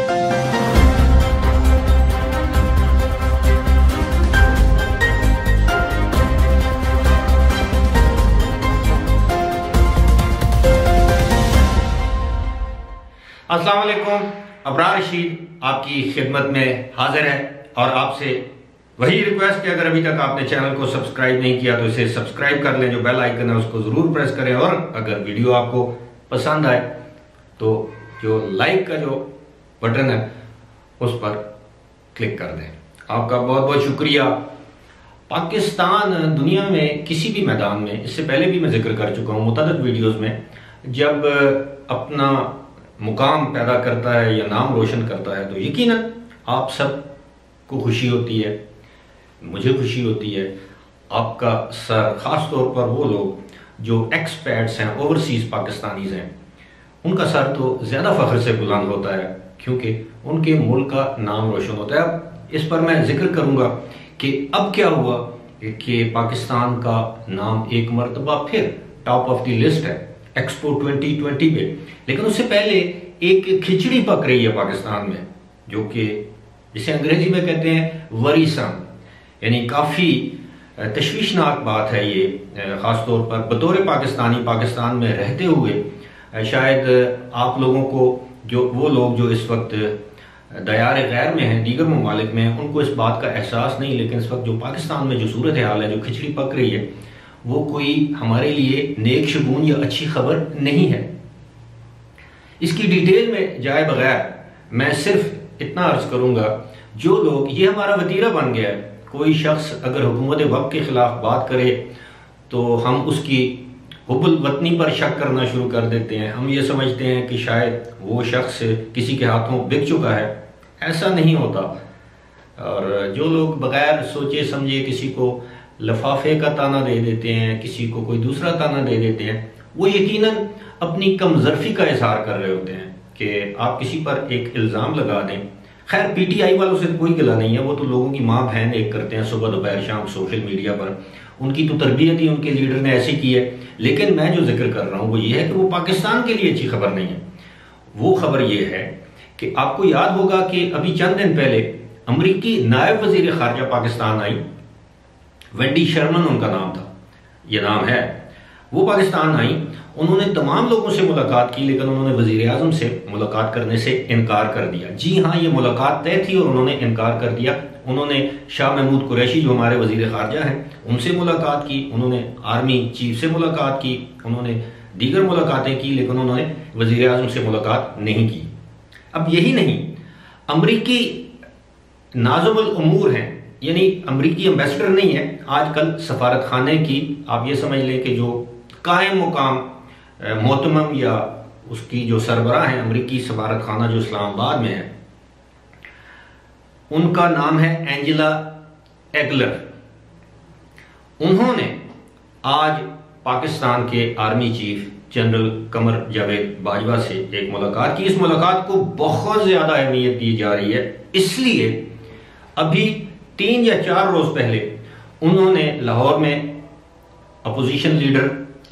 अस्सलाम वालेकुम। अबरार रशीद आपकी खिदमत में हाजिर है और आपसे वही रिक्वेस्ट कि अगर अभी तक आपने चैनल को सब्सक्राइब नहीं किया तो इसे सब्सक्राइब कर लें, जो बेल आइकन है उसको जरूर प्रेस करें और अगर वीडियो आपको पसंद आए तो जो लाइक का जो बटन है उस पर क्लिक कर दें। आपका बहुत बहुत शुक्रिया। पाकिस्तान दुनिया में किसी भी मैदान में, इससे पहले भी मैं जिक्र कर चुका हूँ मुतअद्दिद वीडियोस में, जब अपना मुकाम पैदा करता है या नाम रोशन करता है तो यकीनन आप सब को खुशी होती है, मुझे खुशी होती है। आपका सर, खास तौर पर वो लोग जो एक्सपैट्स हैं, ओवरसीज पाकिस्तानीज हैं, उनका सर तो ज़्यादा फख्र से बुलंद होता है क्योंकि उनके मुल्क का नाम रोशन होता है। अब इस पर मैं जिक्र करूँगा कि अब क्या हुआ कि पाकिस्तान का नाम एक मरतबा फिर टॉप ऑफ द लिस्ट है एक्सपो 2020 पे, लेकिन उससे पहले एक खिचड़ी पक रही है पाकिस्तान में, जो कि जिसे अंग्रेजी में कहते हैं वरीसम, यानी काफ़ी तशवीशनाक बात है ये। ख़ास तौर पर बतौर पाकिस्तानी पाकिस्तान में रहते हुए शायद आप लोगों को, जो वो लोग जो इस वक्त दयार गैर में हैं, दीगर ममालिक में हैं, उनको इस बात का एहसास नहीं, लेकिन इस वक्त जो पाकिस्तान में जो सूरत हाल है, जो खिचड़ी पक रही है, वो कोई हमारे लिए नेक शगुन या अच्छी खबर नहीं है। इसकी डिटेल में जाए बगैर मैं सिर्फ इतना अर्ज करूंगा, जो लोग, ये हमारा वतीरा बन गया है, कोई शख्स अगर हुकूमत वक्त के खिलाफ बात करे तो हम उसकी हुब्बुल वतनी पर शक करना शुरू कर देते हैं। हम ये समझते हैं कि शायद वो शख्स किसी के हाथों बिक चुका है। ऐसा नहीं होता। और जो लोग बगैर सोचे समझे किसी को लफाफे का ताना दे देते हैं, किसी को कोई दूसरा ताना दे देते हैं, वो यकीनन अपनी कमजरफी का इजहार कर रहे होते हैं कि आप किसी पर एक इल्ज़ाम लगा दें। खैर पीटीआई वालों से तो कोई गिला नहीं है, वो तो लोगों की माँ बहन एक करते हैं सुबह दोपहर शाम सोशल मीडिया पर, उनकी तो तरबियत ही उनके लीडर ने ऐसी की है। लेकिन मैं जो जिक्र कर रहा हूँ वो ये है कि वो पाकिस्तान के लिए अच्छी खबर नहीं है। वो खबर ये है कि आपको याद होगा कि अभी चंद दिन पहले अमरीकी नायब वजीर खारजा पाकिस्तान आई, वेंडी शर्मन उनका नाम था, ये नाम है। वो पाकिस्तान आई, उन्होंने तमाम लोगों से मुलाकात की, लेकिन उन्होंने वजीर आजम से मुलाकात करने से इनकार कर दिया। जी हाँ, ये मुलाकात तय थी और उन्होंने इनकार कर दिया। उन्होंने शाह महमूद कुरैशी जो हमारे वजीर खारजा हैं उनसे मुलाकात की, उन्होंने आर्मी चीफ से मुलाकात की, उन्होंने दीगर मुलाकातें की, लेकिन उन्होंने वजीर आजम से मुलाकात नहीं की। अब यही नहीं, अमरीकी नाज़िमुल उमूर हैं, यानी अमरीकी एम्बेसडर नहीं है, आजकल सफारत खाने की आप ये समझ लें कि जो कायम मुकाम मोहतमम या उसकी जो सरबराह है अमरीकी सफारत खाना जो इस्लामाबाद में है, उनका नाम है एंजेला एगलर। उन्होंने आज पाकिस्तान के army chief general Qamar Javed Bajwa से एक मुलाकात की। इस मुलाकात को बहुत ज्यादा अहमियत दी जा रही है, इसलिए अभी 3 या 4 रोज पहले उन्होंने लाहौर में opposition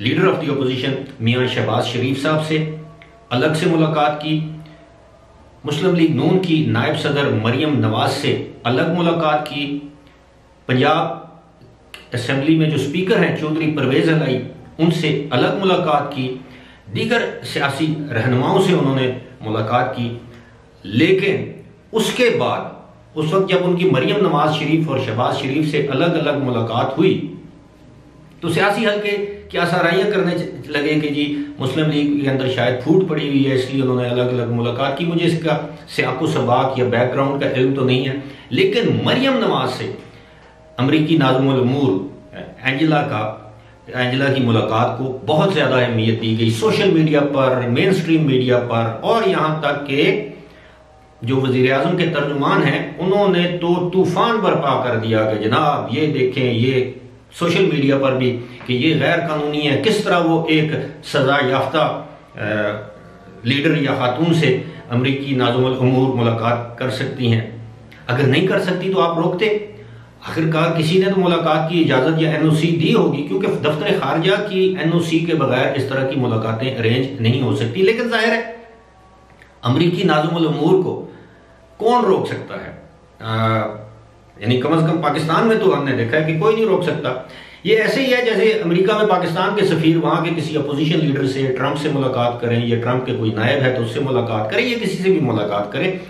leader of the opposition मियां शहबाज शरीफ साहब से अलग से मुलाकात की, मुस्लिम लीग नून की नायब सदर मरियम नवाज से अलग मुलाकात की, पंजाब असेंबली में जो स्पीकर हैं चौधरी परवेज अलाई उनसे अलग मुलाकात की, दीगर सियासी रहनुमाओं से उन्होंने मुलाकात की। लेकिन उसके बाद उस वक्त जब उनकी मरियम नवाज शरीफ और शहबाज शरीफ से अलग अलग मुलाकात हुई तो सियासी हल्के क्या सराहियां करने लगे कि जी मुस्लिम लीग के अंदर शायद फूट पड़ी हुई है, इसलिए उन्होंने अलग अलग मुलाकात की। मुझे इसका सियाको सबाक या बैकग्राउंड का इल्म तो नहीं है, लेकिन मरियम नवाज से अमरीकी नाज़िमुल उमूर एंजेला की मुलाकात को बहुत ज्यादा अहमियत दी गई सोशल मीडिया पर, मेन स्ट्रीम मीडिया पर, और यहां तक कि जो वजीर आजम के तर्जुमान हैं उन्होंने तो तूफान बर्पा कर दिया कि जनाब ये देखें, ये सोशल मीडिया पर भी कि ये गैर कानूनी है, किस तरह वो एक सजा याफ्ता लीडर या खातून से अमरीकी नाज़िमुल उमूर मुलाकात कर सकती हैं। अगर नहीं कर सकती तो आप रोकते। आखिरकार किसी ने तो मुलाकात की इजाजत या एनओसी दी होगी, क्योंकि दफ्तर खारजा की एनओसी के बगैर इस तरह की मुलाकातें अरेंज नहीं हो सकती। लेकिन जाहिर है अमरीकी नाज़िमुल उमूर को कौन रोक सकता है? यानी कम से कम पाकिस्तान में तो हमने देखा है कि कोई नहीं रोक सकता। ये ऐसे ही है जैसे अमेरिका में पाकिस्तान के सफीर वहां के किसी अपोजिशन लीडर से, ट्रंप से मुलाकात करें, या ट्रंप के कोई नायब है तो उससे मुलाकात करें, या किसी से भी मुलाकात करें।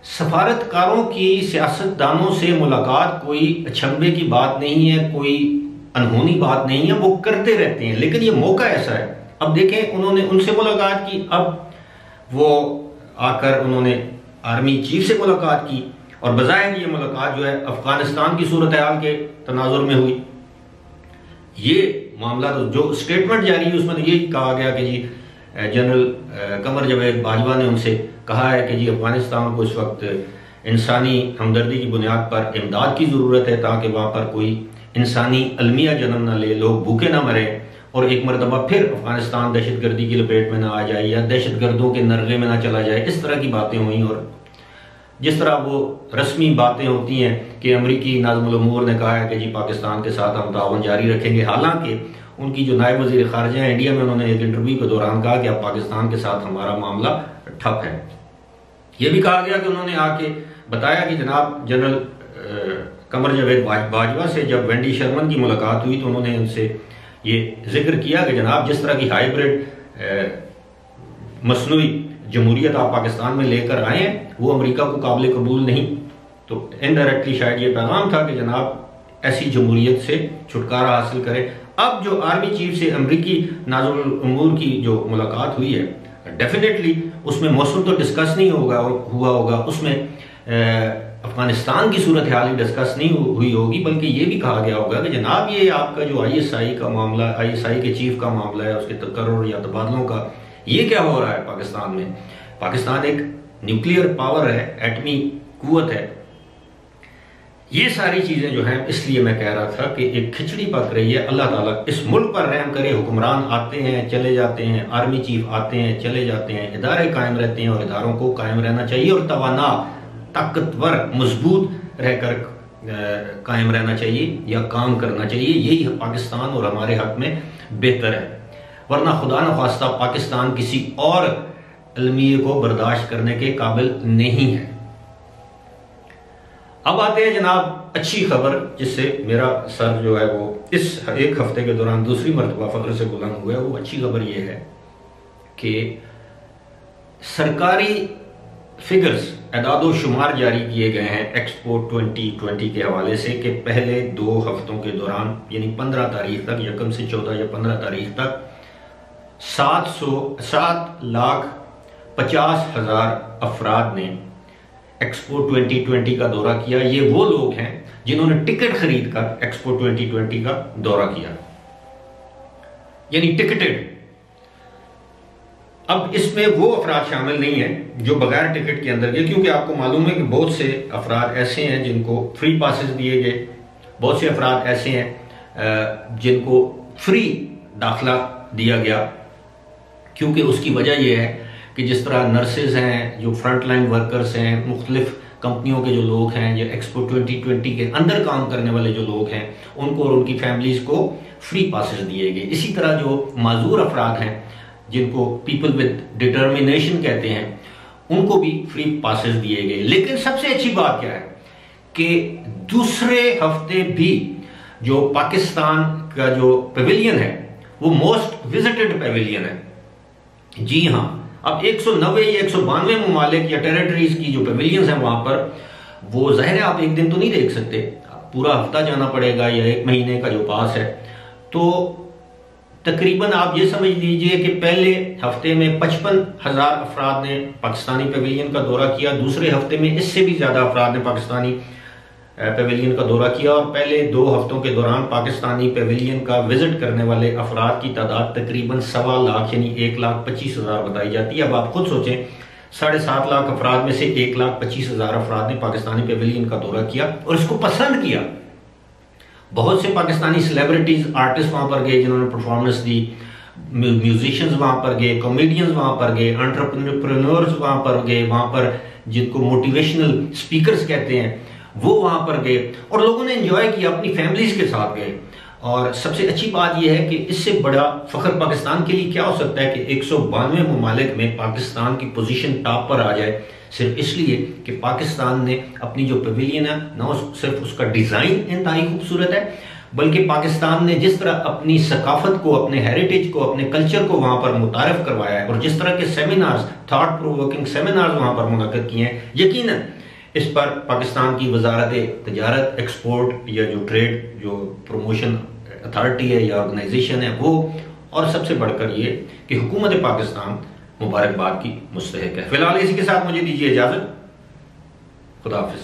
सफारतकारों की, सियासतदानों से मुलाकात कोई अचंभे की बात नहीं है, कोई अनहोनी बात नहीं है, वो करते रहते हैं। लेकिन ये मौका ऐसा है, अब देखें उन्होंने उनसे मुलाकात की, अब वो आकर उन्होंने आर्मी चीफ से मुलाकात की, और बजाय ये मुलाकात जो है अफगानिस्तान की सूरत हाल के तनाजुर में हुई। ये मामला तो जो स्टेटमेंट जारी है उसमें तो यही कहा गया कि जी जनरल कमर जावेद बाजवा ने उनसे कहा है कि जी अफगानिस्तान को इस वक्त इंसानी हमदर्दी की बुनियाद पर इमदाद की ज़रूरत है, ताकि वहाँ पर कोई इंसानी अलमिया जन्म ना ले, लोग भूखे ना मरे, और एक मरतबा फिर अफगानिस्तान दहशतगर्दी की लपेट में ना आ जाए या दहशतगर्दों के नरगे में ना चला जाए। इस तरह की बातें हुई, और जिस तरह वो रस्मी बातें होती हैं कि अमरीकी नाज़िमुल उमूर ने कहा है कि जी पाकिस्तान के साथ हम ताउन जारी रखेंगे। हालांकि उनकी जो नायब वज़ीर ख़ारिजा है इंडिया में, उन्होंने एक इंटरव्यू के दौरान कहा कि अब पाकिस्तान के साथ हमारा मामला ठप है। ये भी कहा गया कि उन्होंने आके बताया कि जनाब जनरल कमर जावेद बाजवा से जब वेंडी शर्मन की मुलाकात हुई तो उन्होंने उनसे ये जिक्र किया कि जनाब जिस तरह की हाइब्रिड मसनूई जमहूरियत आप पाकिस्तान में लेकर आए हैं वो अमेरिका को काबिल कबूल नहीं। तो इनडायरेक्टली शायद ये पैगाम था कि जनाब ऐसी जमहूरियत से छुटकारा हासिल करें। अब जो आर्मी चीफ से अमरीकी नाज़िमुल उमूर की जो मुलाकात हुई है, डेफिनेटली उसमें मौसम तो डिस्कस नहीं हुआ होगा, उसमें अफगानिस्तान की सूरत हाल ही डिस्कस नहीं हुई होगी, बल्कि ये भी कहा गया होगा कि जनाब ये आपका जो ISI का मामला, ISI के चीफ का मामला है, उसके तकर्रुर या तबादलों का, ये क्या हो रहा है पाकिस्तान में। पाकिस्तान एक न्यूक्लियर पावर है, एटमी कुव्वत है। ये सारी चीजें जो हैं, इसलिए मैं कह रहा था कि एक खिचड़ी पक रही है। अल्लाह ताला इस मुल्क पर रहम करे। हुक्मरान आते हैं चले जाते हैं, आर्मी चीफ आते हैं चले जाते हैं, इदारे कायम रहते हैं और इदारों को कायम रहना चाहिए, और तवाना, ताकतवर, मजबूत रहकर कायम रहना चाहिए या काम करना चाहिए। यही पाकिस्तान और हमारे हक में बेहतर है, वरना खुदा न खास्ता पाकिस्तान किसी और अलमिये को बर्दाश्त करने के काबिल नहीं है। अब आते हैं जनाब अच्छी खबर, जिससे मेरा सर जो है वो इस एक हफ्ते के दौरान दूसरी मरतबा फख्र से बुलंद हुआ है। वो अच्छी खबर ये है कि सरकारी फिगर्स, एदादो शुमार जारी किए गए हैं एक्सपो 2020 के हवाले से कि पहले 2 हफ्तों के दौरान, यानी 15 तारीख तक, 1 से 14 या 15 तारीख तक 7,50,000 अफराद ने एक्सपो 2020 का दौरा किया। ये वो लोग हैं जिन्होंने टिकट खरीद कर एक्सपो 2020 का दौरा किया, यानी टिकटेड। अब इसमें वो अफराद शामिल नहीं है जो बगैर टिकट के अंदर गए, क्योंकि आपको मालूम है कि बहुत से अफराद ऐसे हैं जिनको फ्री पासेस दिए गए, बहुत से अफराद ऐसे हैं जिनको फ्री दाखिला दिया गया, क्योंकि उसकी वजह यह है कि जिस तरह नर्सेज हैं, जो फ्रंट लाइन वर्कर्स हैं, मुख्तलिफ कंपनियों के जो लोग हैं, या एक्सपो 2020 के अंदर काम करने वाले जो लोग हैं, उनको और उनकी फैमिलीज को फ्री पासेस दिए गए। इसी तरह जो माजूर अफराद हैं, जिनको पीपल विद डिटर्मिनेशन कहते हैं, उनको भी फ्री पासेस दिए गए। लेकिन सबसे अच्छी बात क्या है कि दूसरे हफ्ते भी जो पाकिस्तान का जो पेविलियन है वो मोस्ट विजिटेड पेविलियन है। जी हाँ, अब 190 या 192 ममालिक या टेरिटरीज की जो पेविलियंस हैं वहां पर, वो जाहिर है आप एक दिन तो नहीं देख सकते, पूरा हफ्ता जाना पड़ेगा या 1 महीने का जो पास है। तो तकरीबन आप ये समझ लीजिए कि पहले हफ्ते में 55,000 अफराद ने पाकिस्तानी पेविलियन का दौरा किया, दूसरे हफ्ते में इससे भी ज्यादा अफराद ने पाकिस्तानी पेविलियन का दौरा किया, और पहले 2 हफ्तों के दौरान पाकिस्तानी पेविलियन का विजिट करने वाले अफराद की तादाद तकरीबन 1.25 लाख यानी 1,25,000 बताई जाती है। अब आप खुद सोचें, 7.5 लाख अफराद में से 1,25,000 अफराद ने पाकिस्तानी पेविलियन का दौरा किया और इसको पसंद किया। बहुत से पाकिस्तानी सेलिब्रिटीज, आर्टिस्ट वहां पर गए जिन्होंने परफॉर्मेंस दी, म्यूजिशियंस वहां पर गए, कॉमेडियंस वहां पर गए, एंटरप्रेन्योर्स वहां पर गए, वहां पर जिनको मोटिवेशनल स्पीकर्स कहते हैं वो वहां पर गए, और लोगों ने एंजॉय किया, अपनी फैमिलीज के साथ गए। और सबसे अच्छी बात यह है कि इससे बड़ा फख्र पाकिस्तान के लिए क्या हो सकता है कि 192 ममालिक में पाकिस्तान की पोजीशन टॉप पर आ जाए, सिर्फ इसलिए कि पाकिस्तान ने अपनी जो पवेलियन है ना, सिर्फ उसका डिज़ाइन इंतहाई खूबसूरत है, बल्कि पाकिस्तान ने जिस तरह अपनी सकाफत को, अपने हेरिटेज को, अपने कल्चर को वहां पर मुतारफ करवाया है और जिस तरह के सेमिनार्स, थॉट प्रोवोकिंग सेमिनार्स वहां पर मुनक़िद किए हैं, यकीनन इस पर पाकिस्तान की वजारत तजारत, एक्सपोर्ट या जो ट्रेड जो प्रमोशन अथॉरिटी है या ऑर्गेनाइजेशन है वो, और सबसे बढ़कर ये कि हुकूमत पाकिस्तान मुबारकबाद की मुस्तहिक है। फिलहाल इसी के साथ मुझे दीजिए इजाजत। खुदा हाफिज।